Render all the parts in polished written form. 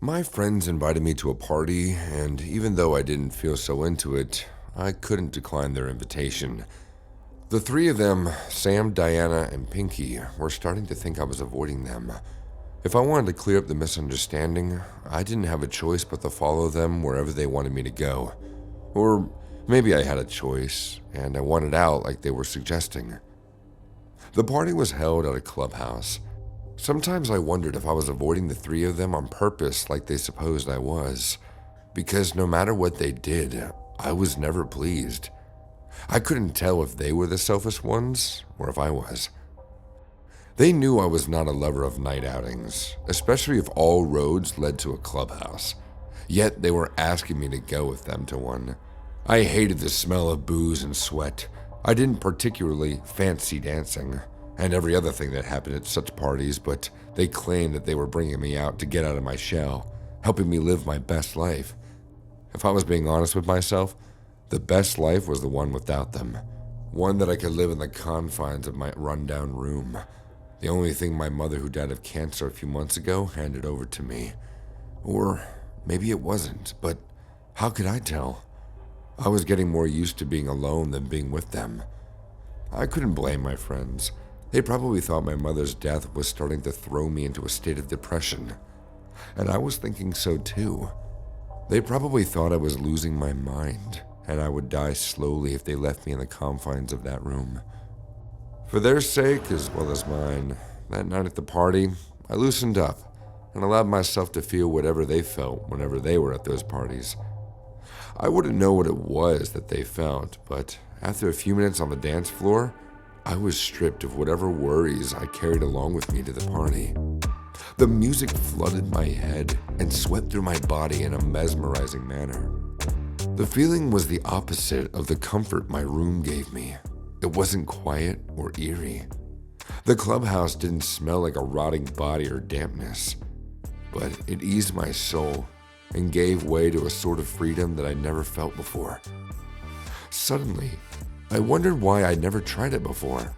My friends invited me to a party, and even though I didn't feel so into it, I couldn't decline their invitation. The three of them, Sam, Diana, and Pinky, were starting to think I was avoiding them. If I wanted to clear up the misunderstanding, I didn't have a choice but to follow them wherever they wanted me to go. Or maybe I had a choice, and I wanted out like they were suggesting. The party was held at a clubhouse. Sometimes I wondered if I was avoiding the three of them on purpose like they supposed I was, because no matter what they did, I was never pleased. I couldn't tell if they were the selfish ones or if I was. They knew I was not a lover of night outings, especially if all roads led to a clubhouse. Yet they were asking me to go with them to one. I hated the smell of booze and sweat. I didn't particularly fancy dancing and every other thing that happened at such parties, but they claimed that they were bringing me out to get out of my shell, helping me live my best life. If I was being honest with myself, the best life was the one without them. One that I could live in the confines of my rundown room. The only thing my mother, who died of cancer a few months ago, handed over to me. Or maybe it wasn't, but how could I tell? I was getting more used to being alone than being with them. I couldn't blame my friends. They probably thought my mother's death was starting to throw me into a state of depression. And I was thinking so too. They probably thought I was losing my mind, and I would die slowly if they left me in the confines of that room. For their sake, as well as mine, that night at the party, I loosened up and allowed myself to feel whatever they felt whenever they were at those parties. I wouldn't know what it was that they felt, but after a few minutes on the dance floor, I was stripped of whatever worries I carried along with me to the party. The music flooded my head and swept through my body in a mesmerizing manner. The feeling was the opposite of the comfort my room gave me. It wasn't quiet or eerie. The clubhouse didn't smell like a rotting body or dampness, but it eased my soul and gave way to a sort of freedom that I never felt before. Suddenly, I wondered why I'd never tried it before.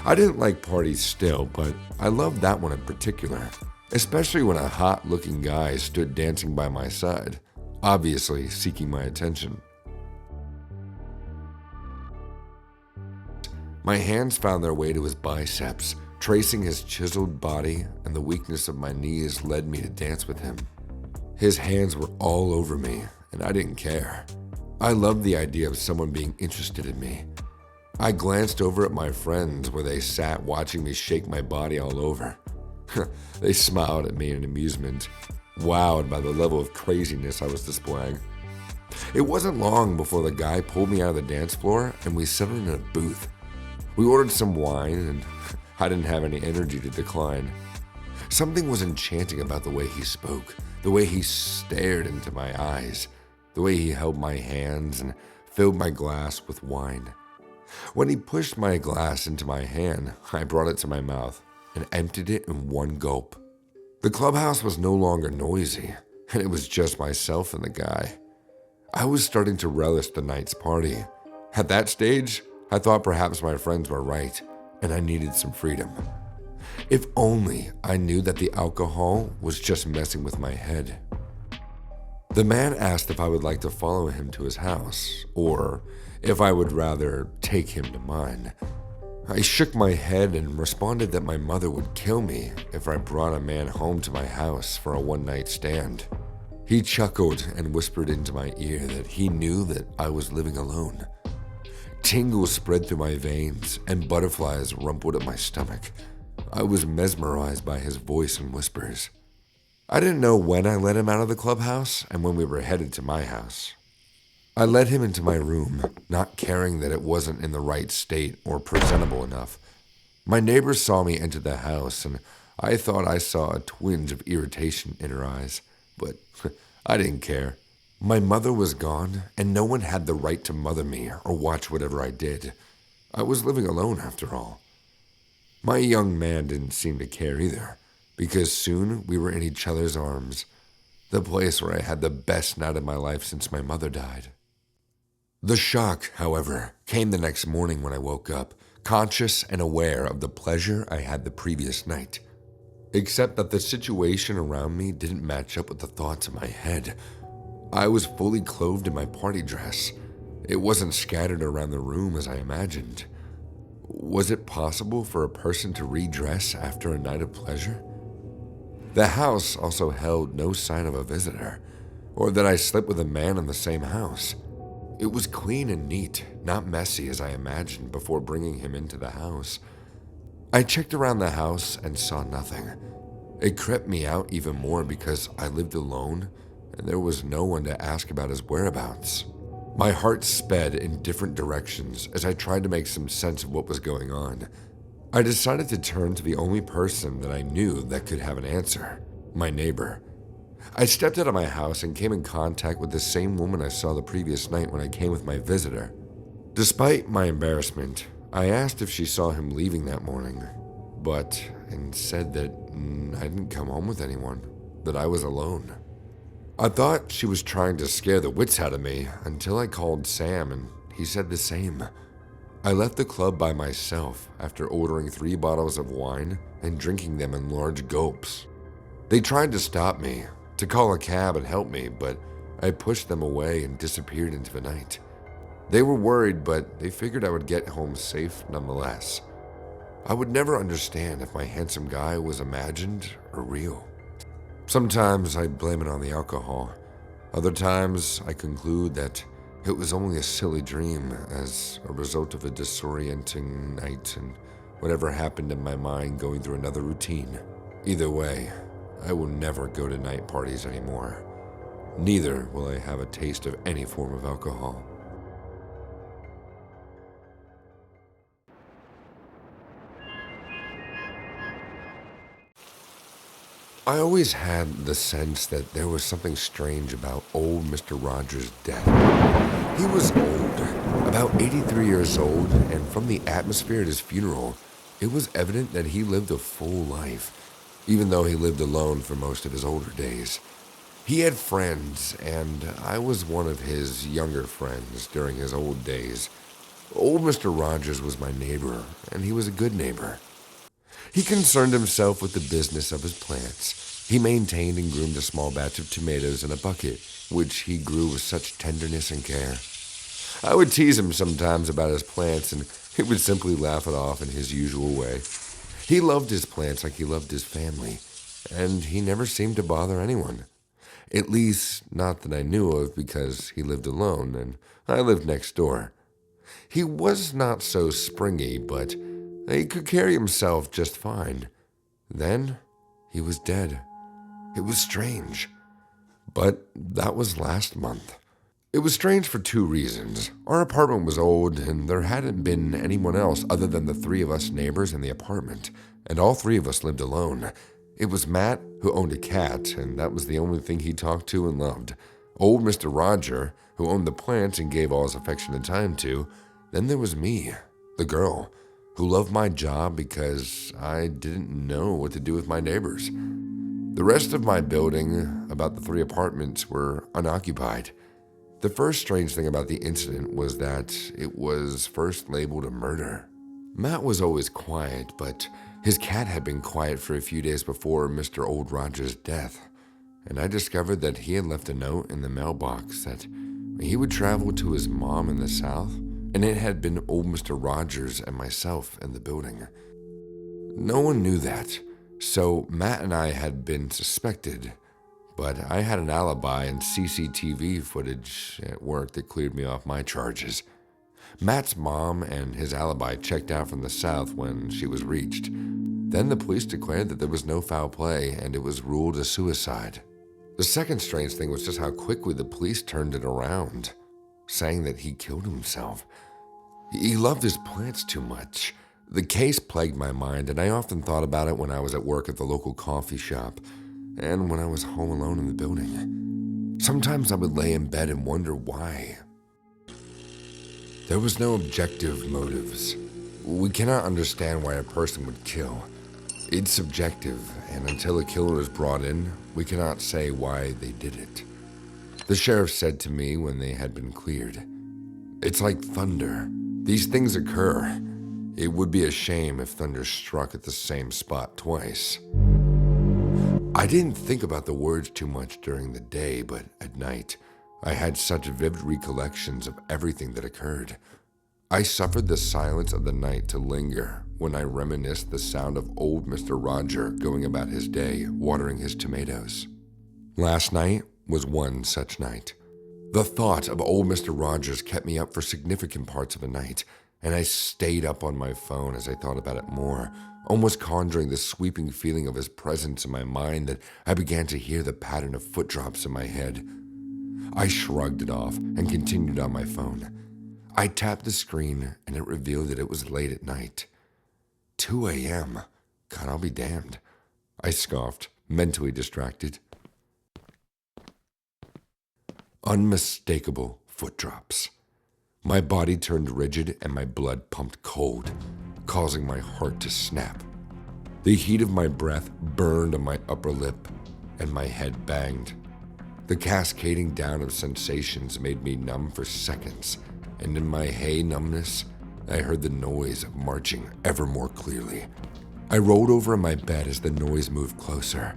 I didn't like parties still, but I loved that one in particular, especially when a hot-looking guy stood dancing by my side, obviously seeking my attention. My hands found their way to his biceps, tracing his chiseled body, and the weakness of my knees led me to dance with him. His hands were all over me, and I didn't care. I loved the idea of someone being interested in me. I glanced over at my friends where they sat watching me shake my body all over. They smiled at me in amusement, wowed by the level of craziness I was displaying. It wasn't long before the guy pulled me out of the dance floor and we settled in a booth. We ordered some wine, and I didn't have any energy to decline. Something was enchanting about the way he spoke, the way he stared into my eyes, the way he held my hands and filled my glass with wine. When he pushed my glass into my hand, I brought it to my mouth and emptied it in one gulp. The clubhouse was no longer noisy, and it was just myself and the guy. I was starting to relish the night's party. At that stage, I thought perhaps my friends were right, and I needed some freedom. If only I knew that the alcohol was just messing with my head. The man asked if I would like to follow him to his house, or if I would rather take him to mine. I shook my head and responded that my mother would kill me if I brought a man home to my house for a one-night stand. He chuckled and whispered into my ear that he knew that I was living alone. Tingles spread through my veins and butterflies rumpled at my stomach. I was mesmerized by his voice and whispers. I didn't know when I let him out of the clubhouse and when we were headed to my house. I led him into my room, not caring that it wasn't in the right state or presentable enough. My neighbors saw me enter the house, and I thought I saw a twinge of irritation in her eyes, but I didn't care. My mother was gone, and no one had the right to mother me or watch whatever I did. I was living alone after all. My young man didn't seem to care either, because soon we were in each other's arms, the place where I had the best night of my life since my mother died. The shock, however, came the next morning when I woke up, conscious and aware of the pleasure I had the previous night. Except that the situation around me didn't match up with the thoughts in my head. I was fully clothed in my party dress. It wasn't scattered around the room as I imagined. Was it possible for a person to redress after a night of pleasure? The house also held no sign of a visitor, or that I slept with a man in the same house. It was clean and neat, not messy as I imagined before bringing him into the house. I checked around the house and saw nothing. It creeped me out even more because I lived alone and there was no one to ask about his whereabouts. My heart sped in different directions as I tried to make some sense of what was going on. I decided to turn to the only person that I knew that could have an answer, my neighbor. I stepped out of my house and came in contact with the same woman I saw the previous night when I came with my visitor. Despite my embarrassment, I asked if she saw him leaving that morning, but said that I didn't come home with anyone, that I was alone. I thought she was trying to scare the wits out of me until I called Sam and he said the same. I left the club by myself after ordering 3 bottles of wine and drinking them in large gulps. They tried to stop me, to call a cab and help me, but I pushed them away and disappeared into the night. They were worried, but they figured I would get home safe nonetheless. I would never understand if my handsome guy was imagined or real. Sometimes I blame it on the alcohol. Other times I conclude that it was only a silly dream as a result of a disorienting night and whatever happened in my mind going through another routine. Either way, I will never go to night parties anymore. Neither will I have a taste of any form of alcohol. I always had the sense that there was something strange about old Mr. Rogers' death. He was old, about 83 years old, and from the atmosphere at his funeral, it was evident that he lived a full life, even though he lived alone for most of his older days. He had friends, and I was one of his younger friends during his old days. Old Mr. Rogers was my neighbor, and he was a good neighbor. He concerned himself with the business of his plants. He maintained and groomed a small batch of tomatoes in a bucket, which he grew with such tenderness and care. I would tease him sometimes about his plants, and he would simply laugh it off in his usual way. He loved his plants like he loved his family, and he never seemed to bother anyone. At least, not that I knew of, because he lived alone, and I lived next door. He was not so springy, but he could carry himself just fine. Then, he was dead. It was strange. But that was last month. It was strange for 2 reasons. Our apartment was old, and there hadn't been anyone else other than the 3 of us neighbors in the apartment, and all 3 of us lived alone. It was Matt, who owned a cat, and that was the only thing he talked to and loved. Old Mr. Roger, who owned the plants and gave all his affection and time to. Then there was me, the girl, who loved my job because I didn't know what to do with my neighbors. The rest of my building, about the 3 apartments, were unoccupied. The first strange thing about the incident was that it was first labeled a murder. Matt was always quiet, but his cat had been quiet for a few days before Mr. Old Roger's death, and I discovered that he had left a note in the mailbox that he would travel to his mom in the South, and it had been old Mr. Rogers and myself in the building. No one knew that, so Matt and I had been suspected, but I had an alibi and CCTV footage at work that cleared me off my charges. Matt's mom and his alibi checked out from the South when she was reached. Then the police declared that there was no foul play and it was ruled a suicide. The second strange thing was just how quickly the police turned it around, saying that he killed himself. He loved his plants too much. The case plagued my mind, and I often thought about it when I was at work at the local coffee shop and when I was home alone in the building. Sometimes I would lay in bed and wonder why. There was no objective motives. We cannot understand why a person would kill. It's subjective, and until a killer is brought in, we cannot say why they did it. The sheriff said to me when they had been cleared, "It's like thunder. These things occur. It would be a shame if thunder struck at the same spot twice." I didn't think about the words too much during the day, but at night, I had such vivid recollections of everything that occurred. I suffered the silence of the night to linger when I reminisced the sound of old Mr. Roger going about his day, watering his tomatoes. Last night was one such night. The thought of old Mr. Rogers kept me up for significant parts of the night, and I stayed up on my phone as I thought about it more, almost conjuring the sweeping feeling of his presence in my mind that I began to hear the pattern of foot drops in my head. I shrugged it off and continued on my phone. I tapped the screen and it revealed that it was late at night. 2 a.m. God, I'll be damned. I scoffed, mentally distracted. Unmistakable foot drops. My body turned rigid and my blood pumped cold, causing my heart to snap. The heat of my breath burned on my upper lip and my head banged. The cascading down of sensations made me numb for seconds, and in my hay numbness, I heard the noise of marching ever more clearly. I rolled over in my bed as the noise moved closer.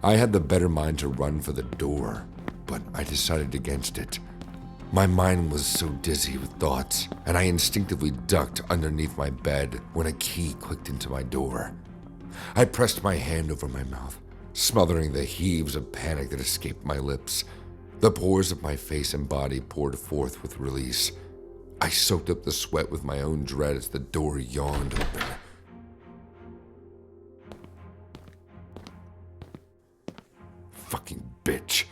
I had the better mind to run for the door, but I decided against it. My mind was so dizzy with thoughts, and I instinctively ducked underneath my bed when a key clicked into my door. I pressed my hand over my mouth, smothering the heaves of panic that escaped my lips. The pores of my face and body poured forth with release. I soaked up the sweat with my own dread as the door yawned open. Fucking bitch.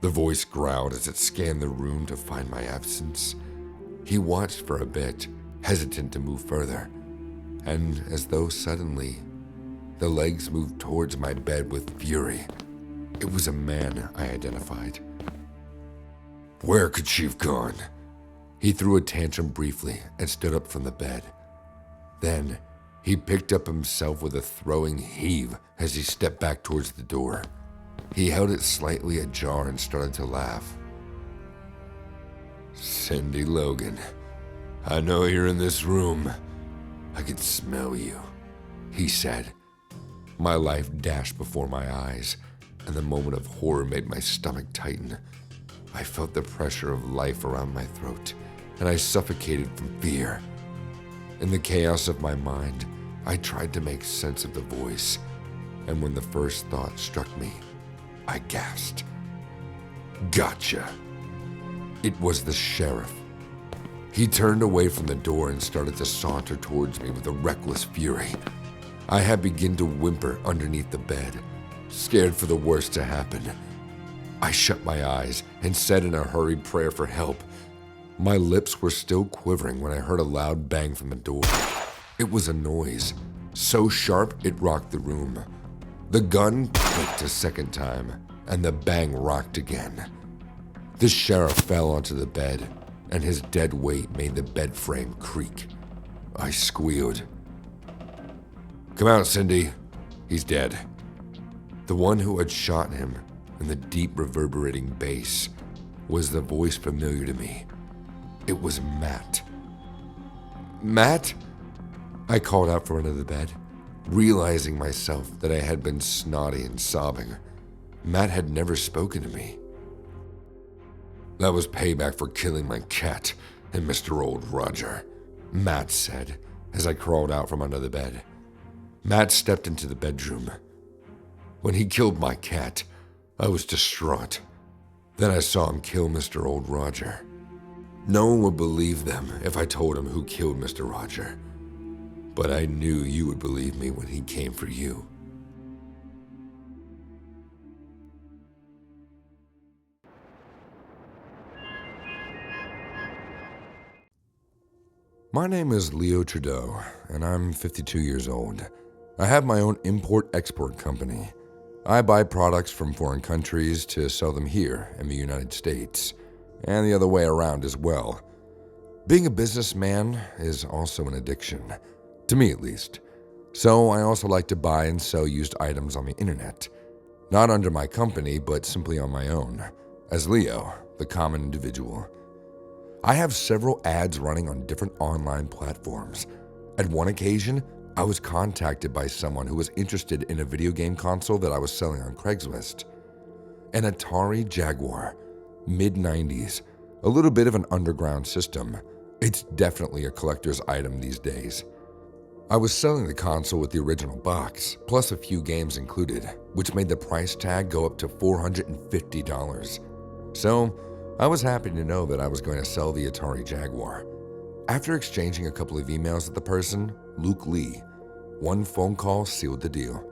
The voice growled as it scanned the room to find my absence. He watched for a bit, hesitant to move further, and as though suddenly, the legs moved towards my bed with fury. It was a man I identified. Where could she have gone? He threw a tantrum briefly and stood up from the bed. Then, he picked up himself with a throwing heave as he stepped back towards the door. He held it slightly ajar and started to laugh. Cindy Logan, I know you're in this room. I can smell you, he said. My life dashed before my eyes, and the moment of horror made my stomach tighten. I felt the pressure of life around my throat, and I suffocated from fear. In the chaos of my mind, I tried to make sense of the voice, and when the first thought struck me, I gasped. Gotcha. It was the sheriff. He turned away from the door and started to saunter towards me with a reckless fury. I had begun to whimper underneath the bed, scared for the worst to happen. I shut my eyes and said in a hurried prayer for help. My lips were still quivering when I heard a loud bang from the door. It was a noise, so sharp it rocked the room. The gun clicked a second time, and the bang rocked again. The sheriff fell onto the bed, and his dead weight made the bed frame creak. I squealed. Come out, Cindy. He's dead. The one who had shot him, in the deep reverberating bass, was the voice familiar to me. It was Matt. Matt? I called out from under the bed, realizing myself that I had been snotty and sobbing. Matt had never spoken to me. That was payback for killing my cat and Mr. Old Roger, Matt said as I crawled out from under the bed. Matt stepped into the bedroom. When he killed my cat, I was distraught. Then I saw him kill Mr. Old Roger. No one would believe them if I told him who killed Mr. Roger. But I knew you would believe me when he came for you. My name is Leo Trudeau, and I'm 52 years old. I have my own import-export company. I buy products from foreign countries to sell them here in the United States, and the other way around as well. Being a businessman is also an addiction, to me at least. So I also like to buy and sell used items on the internet, not under my company, but simply on my own, as Leo, the common individual. I have several ads running on different online platforms. At one occasion, I was contacted by someone who was interested in a video game console that I was selling on Craigslist. An Atari Jaguar, mid-90s, a little bit of an underground system. It's definitely a collector's item these days. I was selling the console with the original box, plus a few games included, which made the price tag go up to $450. So, I was happy to know that I was going to sell the Atari Jaguar. After exchanging a couple of emails with the person, Luke Lee, one phone call sealed the deal.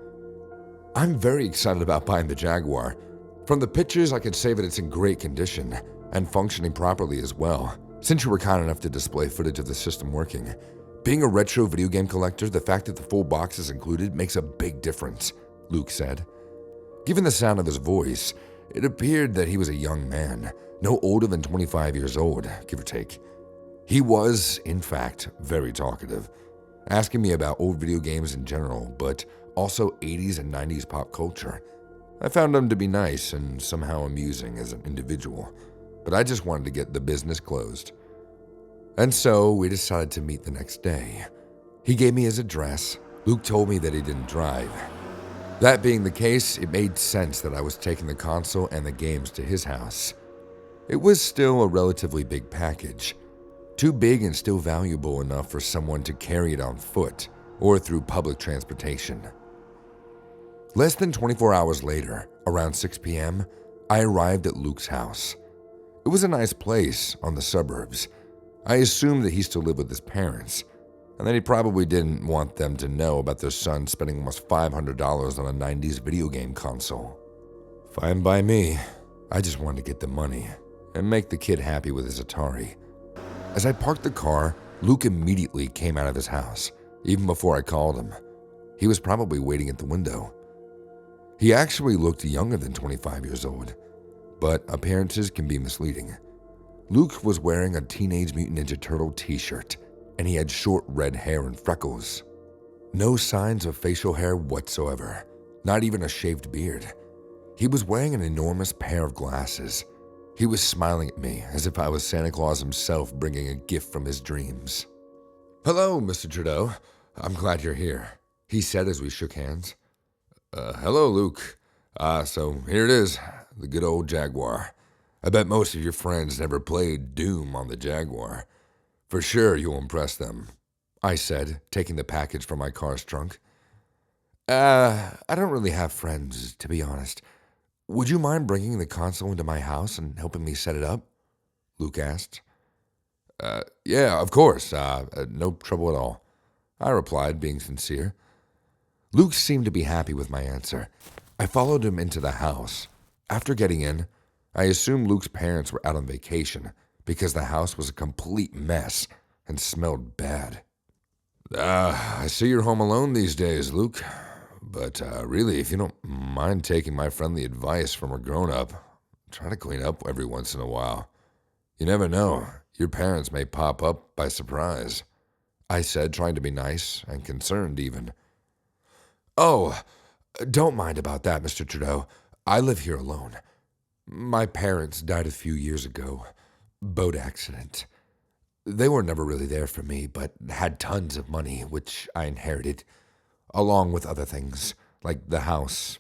I'm very excited about buying the Jaguar. From the pictures, I can say that it's in great condition and functioning properly as well, since you were kind enough to display footage of the system working. Being a retro video game collector, the fact that the full box is included makes a big difference, Luke said. Given the sound of his voice, it appeared that he was a young man, no older than 25 years old, give or take. He was, in fact, very talkative, asking me about old video games in general, but also 80s and 90s pop culture. I found him to be nice and somehow amusing as an individual, but I just wanted to get the business closed. And so we decided to meet the next day. He gave me his address. Luke told me that he didn't drive. That being the case, it made sense that I was taking the console and the games to his house. It was still a relatively big package. Too big and still valuable enough for someone to carry it on foot or through public transportation. Less than 24 hours later, around 6 p.m., I arrived at Luke's house. It was a nice place on the suburbs. I assumed that he still lived with his parents, and that he probably didn't want them to know about their son spending almost $500 on a 90s video game console. Fine by me. I just wanted to get the money and make the kid happy with his Atari. As I parked the car, Luke immediately came out of his house, even before I called him. He was probably waiting at the window. He actually looked younger than 25 years old, but appearances can be misleading. Luke was wearing a Teenage Mutant Ninja Turtle t-shirt, and he had short red hair and freckles. No signs of facial hair whatsoever, not even a shaved beard. He was wearing an enormous pair of glasses. He was smiling at me as if I was Santa Claus himself bringing a gift from his dreams. "Hello, Mr. Trudeau. I'm glad you're here," he said as we shook hands. Hello, Luke. So here it is, the good old Jaguar. I bet most of your friends never played Doom on the Jaguar. For sure you'll impress them, I said, taking the package from my car's trunk. I don't really have friends, to be honest. Would you mind bringing the console into my house and helping me set it up? Luke asked. Yeah, of course. No trouble at all, I replied, being sincere. Luke seemed to be happy with my answer. I followed him into the house. After getting in, I assumed Luke's parents were out on vacation because the house was a complete mess and smelled bad. I see you're home alone these days, Luke. But really, if you don't mind taking my friendly advice from a grown-up, try to clean up every once in a while. You never know, your parents may pop up by surprise, I said, trying to be nice and concerned even. Oh, don't mind about that, Mr. Trudeau. I live here alone. My parents died a few years ago. Boat accident. They were never really there for me, but had tons of money, which I inherited, along with other things, like the house.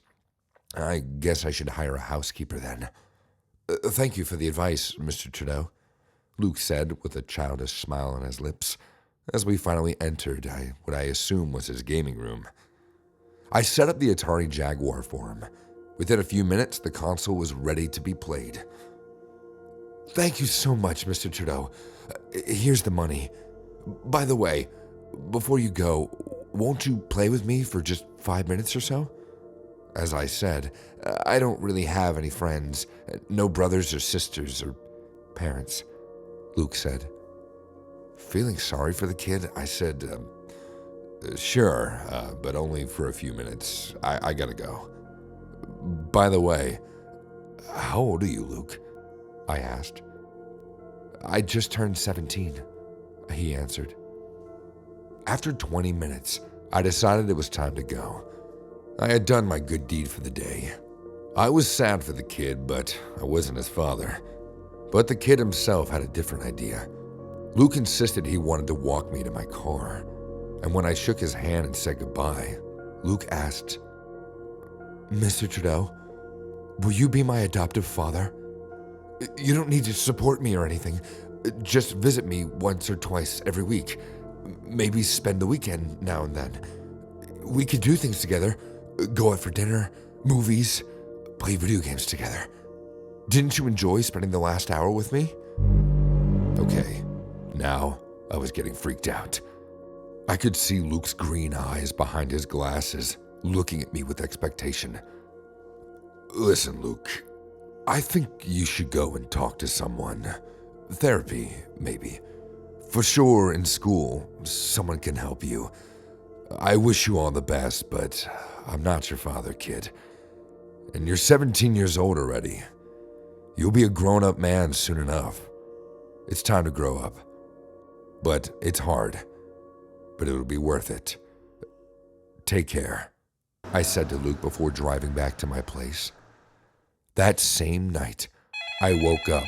I guess I should hire a housekeeper then. Thank you for the advice, Mr. Trudeau, Luke said with a childish smile on his lips, as we finally entered what I assume was his gaming room. I set up the Atari Jaguar for him. Within a few minutes, the console was ready to be played. Thank you so much, Mr. Trudeau. Here's the money. By the way, before you go, won't you play with me for just 5 minutes or so? As I said, I don't really have any friends, no brothers or sisters or parents, Luke said. Feeling sorry for the kid, I said, sure, but only for a few minutes. I gotta go. By the way, how old are you, Luke? I asked. I just turned 17, he answered. After 20 minutes, I decided it was time to go. I had done my good deed for the day. I was sad for the kid, but I wasn't his father. But the kid himself had a different idea. Luke insisted he wanted to walk me to my car. And when I shook his hand and said goodbye, Luke asked, "Mr. Trudeau, will you be my adoptive father? You don't need to support me or anything. Just visit me once or twice every week. Maybe spend the weekend now and then. We could do things together. Go out for dinner, movies, play video games together. Didn't you enjoy spending the last hour with me?" Okay, now I was getting freaked out. I could see Luke's green eyes behind his glasses, looking at me with expectation. "Listen, Luke, I think you should go and talk to someone. Therapy, maybe. For sure, in school, someone can help you. I wish you all the best, but I'm not your father, kid. And you're 17 years old already. You'll be a grown-up man soon enough. It's time to grow up. But it's hard. But it'll be worth it. Take care," I said to Luke before driving back to my place. That same night, I woke up.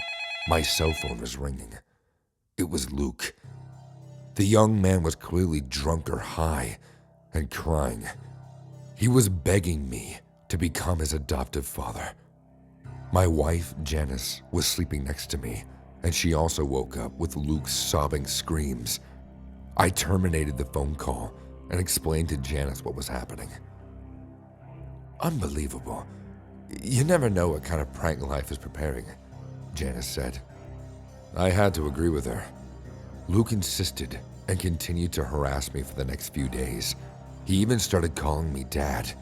My cell phone was ringing. It was Luke. The young man was clearly drunk or high and crying. He was begging me to become his adoptive father. My wife, Janice, was sleeping next to me, and she also woke up with Luke's sobbing screams. I terminated the phone call and explained to Janice what was happening. "Unbelievable. You never know what kind of prank life is preparing," Janice said. I had to agree with her. Luke insisted and continued to harass me for the next few days. He even started calling me Dad.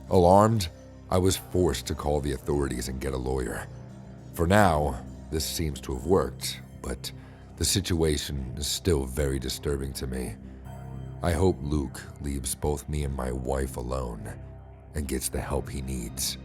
Alarmed, I was forced to call the authorities and get a lawyer. For now, this seems to have worked, but the situation is still very disturbing to me. I hope Luke leaves both me and my wife alone and gets the help he needs.